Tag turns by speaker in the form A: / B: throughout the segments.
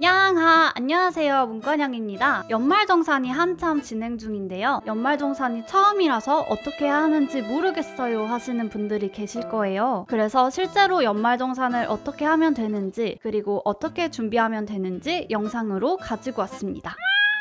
A: 양하! 안녕하세요. 문과냥입니다. 연말정산이 한참 진행 중인데요. 연말정산이 처음이라서 어떻게 해야 하는지 모르겠어요 하시는 분들이 계실 거예요. 그래서 실제로 연말정산을 어떻게 하면 되는지, 그리고 어떻게 준비하면 되는지 영상으로 가지고 왔습니다.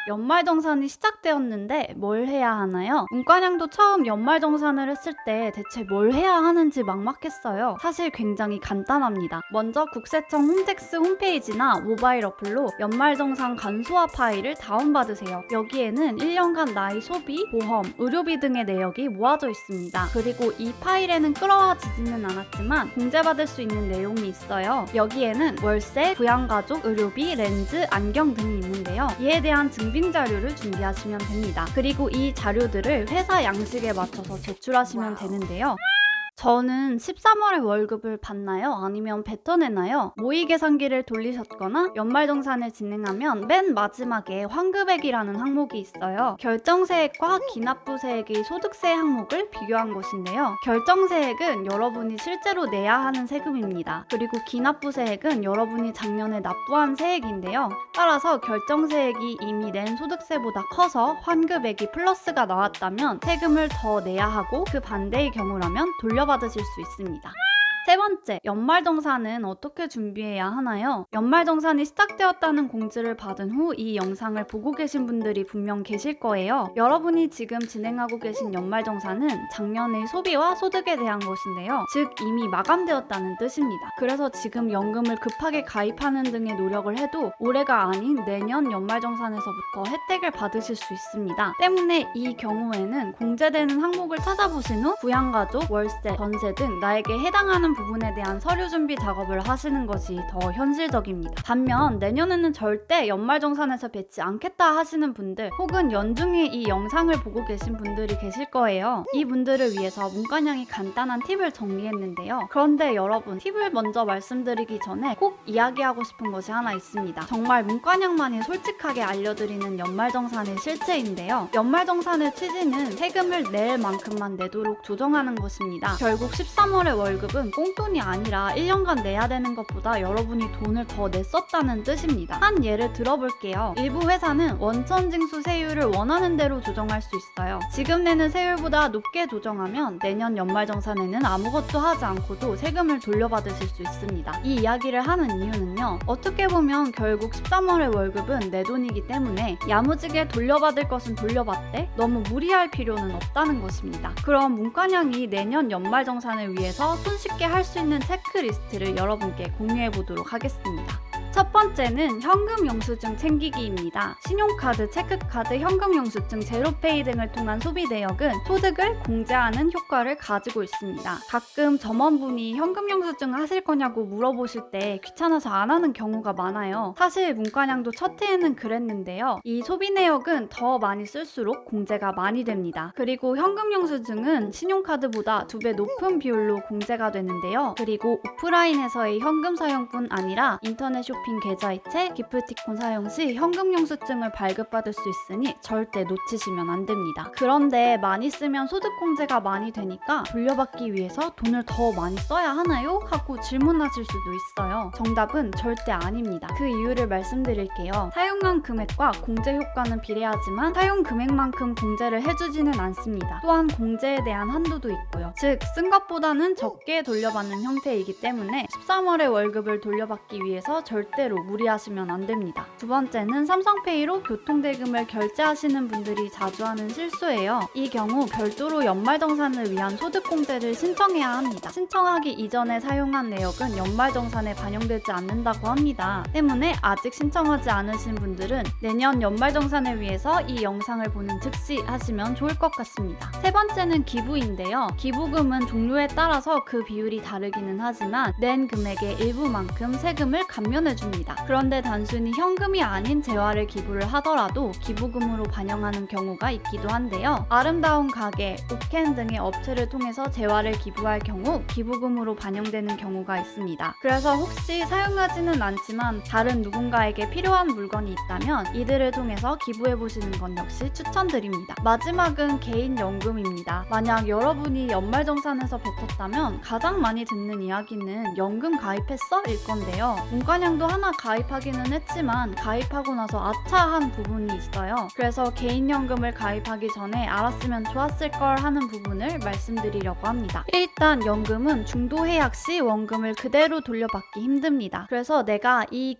A: 연말정산이 시작되었는데 뭘 해야 하나요? 문과냥도 처음 연말정산을 했을 때 대체 뭘 해야 하는지 막막했어요. 사실 굉장히 간단합니다. 먼저 국세청 홈택스 홈페이지나 모바일 어플로 연말정산 간소화 파일을 다운받으세요. 여기에는 1년간 나의 소비, 보험, 의료비 등의 내역이 모아져 있습니다. 그리고 이 파일에는 끌어와지지는 않았지만 공제받을 수 있는 내용이 있어요. 여기에는 월세, 부양가족, 의료비, 렌즈, 안경 등이 있는데요. 이에 대한 증빙 자료를 준비하시면 됩니다. 그리고 이 자료들을 회사 양식에 맞춰서 제출하시면 되는데요. 저는 13월에 월급을 받나요? 아니면 뱉어내나요? 모의계산기를 돌리셨거나 연말정산을 진행하면 맨 마지막에 환급액이라는 항목이 있어요. 결정세액과 기납부세액의 소득세 항목을 비교한 것인데요. 결정세액은 여러분이 실제로 내야 하는 세금입니다. 그리고 기납부세액은 여러분이 작년에 납부한 세액인데요. 따라서 결정세액이 이미 낸 소득세보다 커서 환급액이 플러스가 나왔다면 세금을 더 내야 하고, 그 반대의 경우라면 돌려받으실 수 있습니다. 세 번째, 연말정산은 어떻게 준비해야 하나요? 연말정산이 시작되었다는 공지를 받은 후 이 영상을 보고 계신 분들이 분명 계실 거예요. 여러분이 지금 진행하고 계신 연말정산은 작년의 소비와 소득에 대한 것인데요. 즉, 이미 마감되었다는 뜻입니다. 그래서 지금 연금을 급하게 가입하는 등의 노력을 해도 올해가 아닌 내년 연말정산에서부터 혜택을 받으실 수 있습니다. 때문에 이 경우에는 공제되는 항목을 찾아보신 후 부양가족, 월세, 전세 등 나에게 해당하는 부분에 대한 서류 준비 작업을 하시는 것이 더 현실적입니다. 반면 내년에는 절대 연말정산에서 뱉지 않겠다 하시는 분들, 혹은 연중에 이 영상을 보고 계신 분들이 계실 거예요. 이 분들을 위해서 문과냥이 간단한 팁을 정리했는데요. 그런데 여러분, 팁을 먼저 말씀드리기 전에 꼭 이야기하고 싶은 것이 하나 있습니다. 정말 문과냥만이 솔직하게 알려드리는 연말정산의 실체인데요. 연말정산의 취지는 세금을 낼 만큼만 내도록 조정하는 것입니다. 결국 13월의 월급은 꽁돈이 아니라 1년간 내야 되는 것보다 여러분이 돈을 더 냈었다는 뜻입니다. 한 예를 들어볼게요. 일부 회사는 원천징수 세율을 원하는 대로 조정할 수 있어요. 지금 내는 세율보다 높게 조정하면 내년 연말정산에는 아무것도 하지 않고도 세금을 돌려받으실 수 있습니다. 이 이야기를 하는 이유는요. 어떻게 보면 결국 13월의 월급은 내 돈이기 때문에 야무지게 돌려받을 것은 돌려받되 너무 무리할 필요는 없다는 것입니다. 그럼 문과냥이 내년 연말정산을 위해서 손쉽게 할 수 있는 체크리스트를 여러분께 공유해 보도록 하겠습니다. 첫 번째는 현금 영수증 챙기기입니다. 신용카드, 체크카드, 현금 영수증, 제로페이 등을 통한 소비 내역은 소득을 공제하는 효과를 가지고 있습니다. 가끔 점원분이 현금 영수증 하실 거냐고 물어보실 때 귀찮아서 안 하는 경우가 많아요. 사실 문과냥도 첫 해에는 그랬는데요. 이 소비 내역은 더 많이 쓸수록 공제가 많이 됩니다. 그리고 현금 영수증은 신용카드보다 2배 높은 비율로 공제가 되는데요. 그리고 오프라인에서의 현금 사용뿐 아니라 인터넷 쇼핑 계좌이체, 기프티콘 사용 시 현금 영수증을 발급받을 수 있으니 절대 놓치시면 안 됩니다. 그런데 많이 쓰면 소득 공제가 많이 되니까 돌려받기 위해서 돈을 더 많이 써야 하나요? 하고 질문하실 수도 있어요. 정답은 절대 아닙니다. 그 이유를 말씀드릴게요. 사용한 금액과 공제 효과는 비례하지만 사용 금액만큼 공제를 해주지는 않습니다. 또한 공제에 대한 한도도 있고요. 즉, 쓴 것보다는 적게 돌려받는 형태이기 때문에 13월의 월급을 돌려받기 위해서 절대로 무리하시면 안 됩니다. 두 번째는 삼성페이로 교통대금을 결제하시는 분들이 자주 하는 실수예요. 이 경우 별도로 연말정산을 위한 소득공제를 신청해야 합니다. 신청하기 이전에 사용한 내역은 연말정산에 반영되지 않는다고 합니다. 때문에 아직 신청하지 않으신 분들은 내년 연말정산을 위해서 이 영상을 보는 즉시 하시면 좋을 것 같습니다. 세 번째는 기부인데요. 기부금은 종류에 따라서 그 비율이 다르기는 하지만 낸 금액의 일부만큼 세금을 감면해줍니다. 그런데 단순히 현금이 아닌 재화를 기부를 하더라도 기부금으로 반영하는 경우가 있기도 한데요. 아름다운 가게, 옷캔 등의 업체를 통해서 재화를 기부할 경우 기부금으로 반영되는 경우가 있습니다. 그래서 혹시 사용하지는 않지만 다른 누군가에게 필요한 물건이 있다면 이들을 통해서 기부해보시는 건 역시 추천드립니다. 마지막은 개인연금입니다. 만약 여러분이 연말정산에서 뱉었다면 가장 많이 듣는 이야기는 연금 가입했어? 일 건데요. 문과냥도 하나 가입하기는 했지만 가입하고 나서 아차한 부분이 있어요. 그래서 개인연금을 가입하기 전에 알았으면 좋았을 걸 하는 부분을 말씀드리려고 합니다. 일단 연금은 중도해약 시 원금을 그대로 돌려받기 힘듭니다. 그래서 내가 이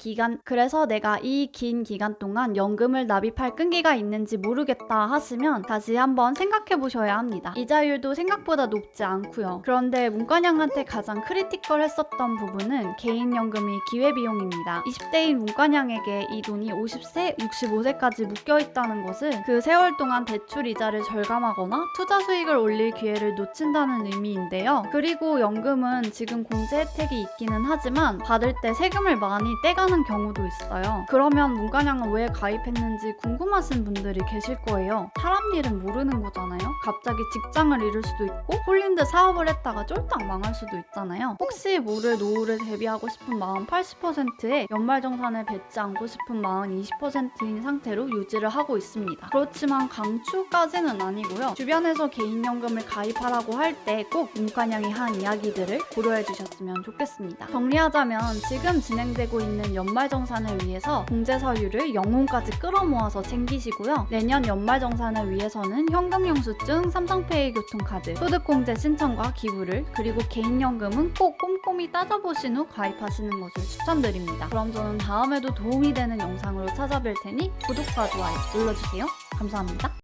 A: 긴 기간 동안 연금을 납입할 끈기가 있는지 모르겠다 하시면 다시 한번 생각해 보셔야 합니다. 이자율도 생각보다 높지 않고요. 그런데 문과냥한테 가장 크리티컬했었던 부분은 개인연금의 기회비용입니다. 20대인 문과냥에게 이 돈이 50세, 65세까지 묶여있다는 것은 그 세월 동안 대출 이자를 절감하거나 투자 수익을 올릴 기회를 놓친다는 의미인데요. 그리고 연금은 지금 공제 혜택이 있기는 하지만 받을 때 세금을 많이 떼가는 경우도 있어요. 그러면 문과냥은 왜 가입했는지 궁금하신 분들이 계실 거예요. 사람 일은 모르는 거잖아요. 갑자기 직장을 잃을 수도 있고 홀린 듯 사업을 했다가 쫄딱 망할 수도 있잖아요. 혹시 모를 노후를 대비하고 싶은 마음 80%에 연말정산을 뱉지 않고 싶은 마음 20%인 상태로 유지를 하고 있습니다. 그렇지만 강추까지는 아니고요. 주변에서 개인연금을 가입하라고 할 때 꼭 문과냥이 한 이야기들을 고려해 주셨으면 좋겠습니다. 정리하자면 지금 진행되고 있는 연말정산을 위해서 공제서류를 영혼까지 끌어모아서 챙기시고요. 내년 연말정산을 위해서는 현금영수증, 삼성페이 교통카드, 소득공제 신청과 기부를, 그리고 개인연금은 꼭 꼼꼼히 따져보신 후 가입하시는 것을 추천드립니다. 그럼 저는 다음에도 도움이 되는 영상으로 찾아뵐 테니 구독과 좋아요 눌러주세요. 감사합니다.